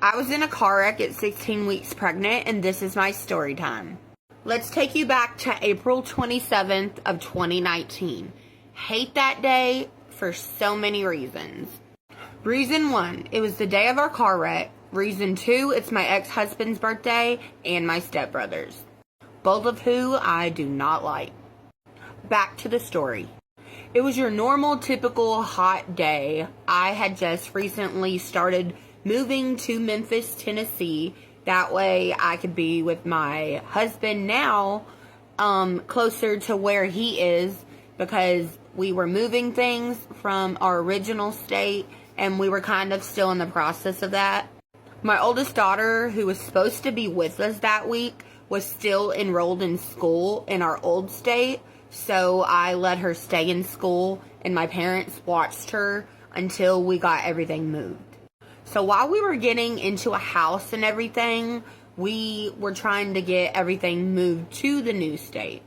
I was in a car wreck at 16 weeks pregnant, and this is my story time. Let's take you back to April 27th of 2019. Hate that day for so many reasons. Reason 1, it was the day of our car wreck. Reason 2, it's my ex-husband's birthday and my stepbrother's, both of who I do not like. Back to the story. It was your normal, typical hot day. I had just recently started moving to Memphis, Tennessee. That way I could be with my husband now, closer to where he is, because we were moving things from our original state and we were kind of still in the process of that. My oldest daughter, who was supposed to be with us that week, was still enrolled in school in our old state, so I let her stay in school and my parents watched her until we got everything moved. So while we were getting into a house and everything, we were trying to get everything moved to the new state.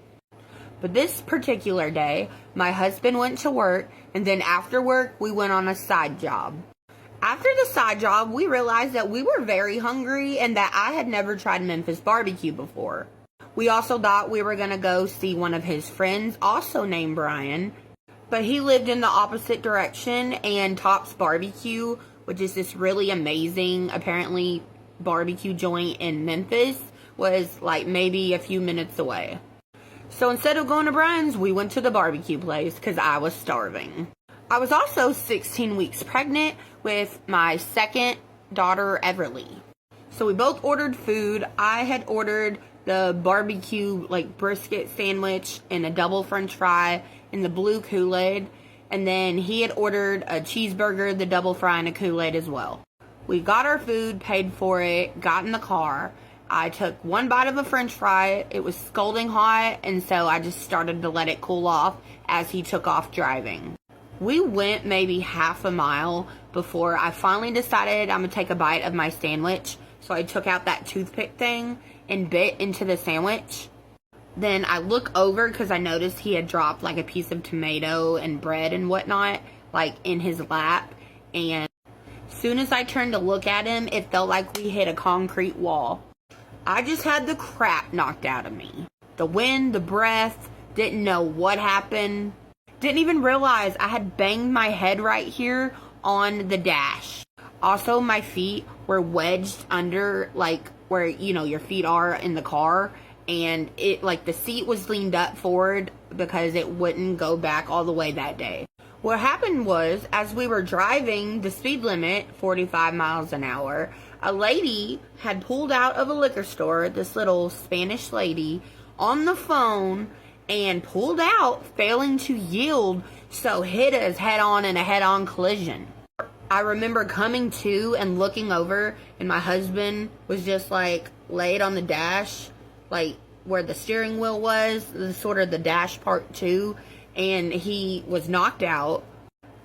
But this particular day, my husband went to work, and then after work, we went on a side job. After the side job, we realized that we were very hungry and that I had never tried Memphis barbecue before. We also thought we were going to go see one of his friends, also named Brian, but he lived in the opposite direction, and Tops Barbecue, which is this really amazing, apparently, barbecue joint in Memphis, was like maybe a few minutes away. So instead of going to Brian's, we went to the barbecue place because I was starving. I was also 16 weeks pregnant with my second daughter, Everly. So we both ordered food. I had ordered the barbecue brisket sandwich and a double french fry and the blue Kool-Aid. And then he had ordered a cheeseburger, the double fry, and a Kool-Aid as well. We got our food, paid for it, got in the car. I took one bite of a french fry. It was scalding hot, and so I just started to let it cool off as he took off driving. We went maybe half a mile before I finally decided I'm going to take a bite of my sandwich. So I took out that toothpick thing and bit into the sandwich. Then I look over because I noticed he had dropped a piece of tomato and bread and whatnot in his lap. And as soon as I turned to look at him, it felt like we hit a concrete wall. I just had the crap knocked out of me. The wind, the breath, didn't know what happened. Didn't even realize I had banged my head right here on the dash. Also, my feet were wedged under where your feet are in the car. And it the seat was leaned up forward because it wouldn't go back all the way that day. What happened was, as we were driving the speed limit, 45 miles an hour, a lady had pulled out of a liquor store, this little Spanish lady, on the phone and pulled out, failing to yield, so hit us head on in a head-on collision. I remember coming to and looking over, and my husband was just laid on the dash, where the steering wheel was, sort of the dash part too, and he was knocked out.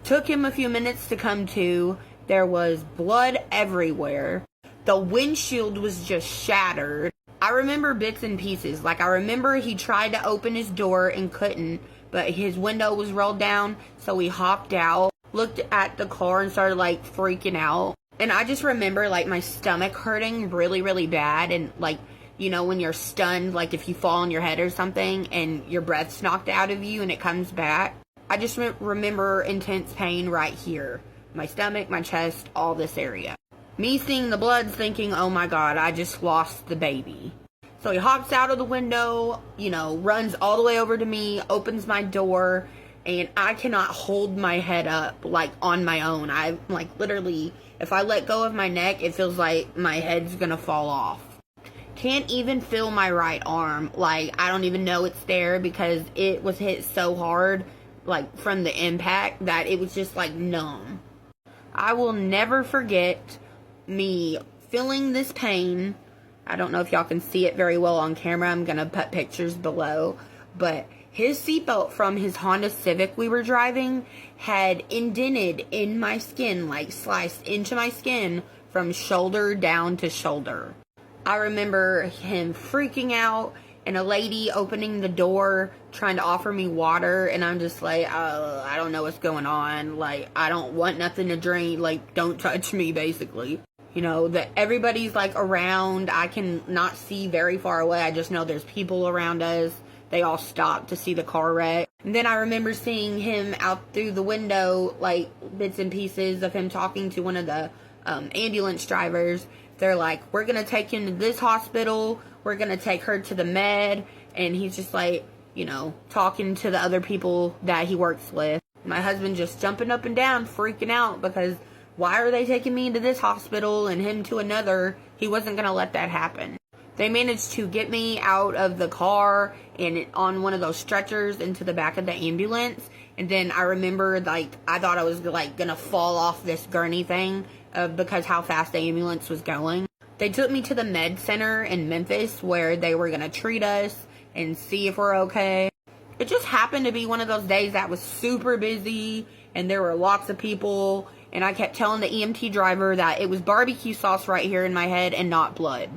Took him a few minutes to come to. There was blood everywhere. The windshield was just shattered. I remember bits and pieces. I remember he tried to open his door and couldn't, but his window was rolled down, so he hopped out, looked at the car and started freaking out. And I just remember my stomach hurting really, really bad, and when you're stunned, if you fall on your head or something and your breath's knocked out of you and it comes back. I just remember intense pain right here. My stomach, my chest, all this area. Me seeing the blood thinking, oh my god, I just lost the baby. So he hops out of the window, runs all the way over to me, opens my door, and I cannot hold my head up on my own. I'm literally, if I let go of my neck, it feels like my head's gonna fall off. Can't even feel my right arm. I don't even know it's there because it was hit so hard, from the impact, that it was just numb. I will never forget me feeling this pain. I don't know if y'all can see it very well on camera. I'm gonna put pictures below. But his seatbelt from his Honda Civic we were driving had indented in my skin, sliced into my skin from shoulder down to shoulder. I remember him freaking out and a lady opening the door trying to offer me water, and I'm just I don't know what's going on. I don't want nothing to drink. Don't touch me, basically. you know, that everybody's like around. I can not see very far away. I just know there's people around us. They all stopped to see the car wreck. And then I remember seeing him out through the window, like bits and pieces of him talking to one of the ambulance drivers. They're like, we're going to take him to this hospital. We're going to take her to the med. And he's just like, you know, talking to the other people that he works with. My husband just jumping up and down, freaking out, because why are they taking me into this hospital and him to another? He wasn't going to let that happen. They managed to get me out of the car and on one of those stretchers into the back of the ambulance. And then I remember, like, I thought I was, like, going to fall off this gurney thing because how fast the ambulance was going. They took me to the med center in Memphis where they were going to treat us and see if we're okay. It just happened to be one of those days that was super busy and there were lots of people. And I kept telling the EMT driver that it was barbecue sauce right here in my head and not blood.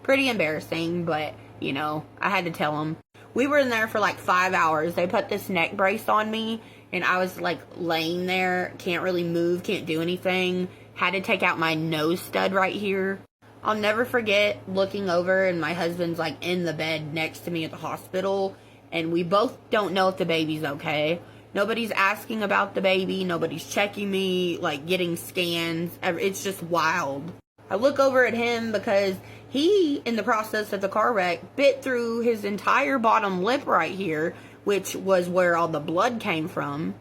Pretty embarrassing, but, you know, I had to tell him. We were in there for like 5 hours. They put this neck brace on me, and I was like laying there, can't really move, can't do anything. Had to take out my nose stud right here. I'll never forget looking over, and my husband's like in the bed next to me at the hospital, and we both don't know if the baby's okay. Nobody's asking about the baby. Nobody's checking me, like getting scans. It's just wild. I look over at him because he, in the process of the car wreck, bit through his entire bottom lip right here, which was where all the blood came from.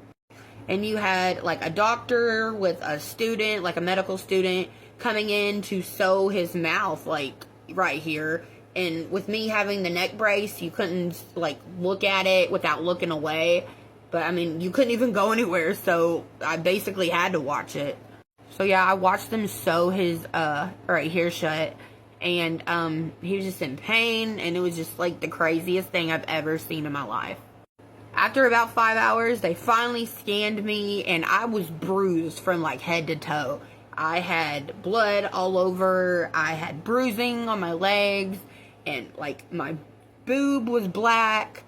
And you had like a doctor with a student, like a medical student, coming in to sew his mouth, like right here. And with me having the neck brace, you couldn't like look at it without looking away. But I mean, you couldn't even go anywhere, so I basically had to watch it. So yeah, I watched them sew his right here shut, and he was just in pain, and it was just like the craziest thing I've ever seen in my life. After about 5 hours, they finally scanned me, and I was bruised from like head to toe. I had blood all over, I had bruising on my legs, and like my boob was black,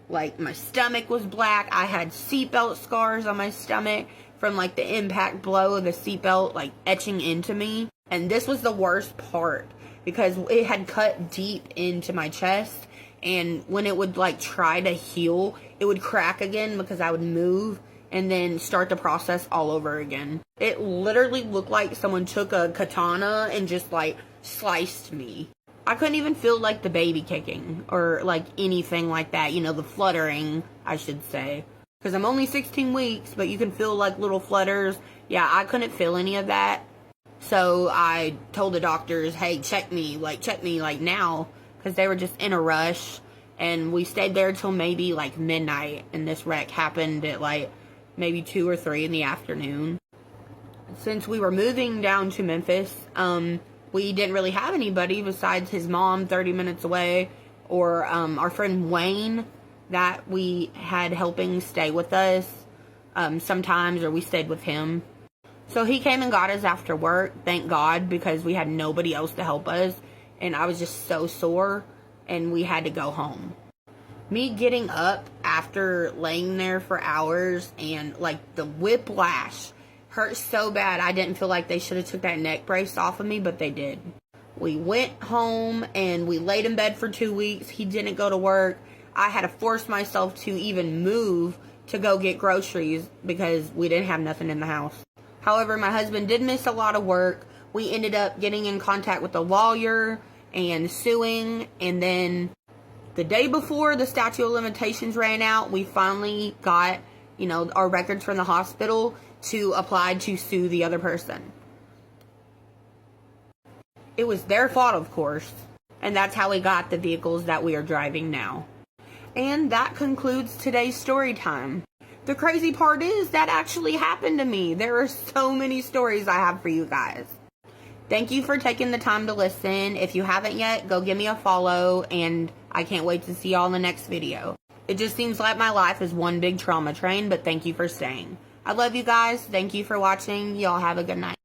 like my stomach was black. I had seatbelt scars on my stomach from like the impact blow of the seatbelt like etching into me. And this was the worst part because it had cut deep into my chest, and when it would like try to heal, it would crack again because I would move and then start the process all over again. It literally looked like someone took a katana and just like sliced me. I couldn't even feel like the baby kicking or like anything like that, you know, the fluttering, I should say. Because I'm only 16 weeks, but you can feel like little flutters. Yeah, I couldn't feel any of that. So I told the doctors, hey, check me like now. Because they were just in a rush. And we stayed there till maybe like midnight. And this wreck happened at like maybe 2 or 3 in the afternoon. Since we were moving down to Memphis, we didn't really have anybody besides his mom 30 minutes away. Or our friend Wayne that we had helping stay with us sometimes, or we stayed with him. So he came and got us after work, thank God, because we had nobody else to help us, and I was just so sore, and we had to go home. Me getting up after laying there for hours, and like the whiplash hurt so bad, I didn't feel like they should have took that neck brace off of me, but they did. We went home, and we laid in bed for 2 weeks. He didn't go to work. I had to force myself to even move to go get groceries because we didn't have nothing in the house. However, my husband did miss a lot of work. We ended up getting in contact with a lawyer and suing. And then the day before the statute of limitations ran out, we finally got, you know, our records from the hospital to apply to sue the other person. It was their fault, of course. And that's how we got the vehicles that we are driving now. And that concludes today's story time. The crazy part is that actually happened to me. There are so many stories I have for you guys. Thank you for taking the time to listen. If you haven't yet, go give me a follow, and I can't wait to see y'all in the next video. It just seems like my life is one big trauma train, but thank you for staying. I love you guys. Thank you for watching. Y'all have a good night.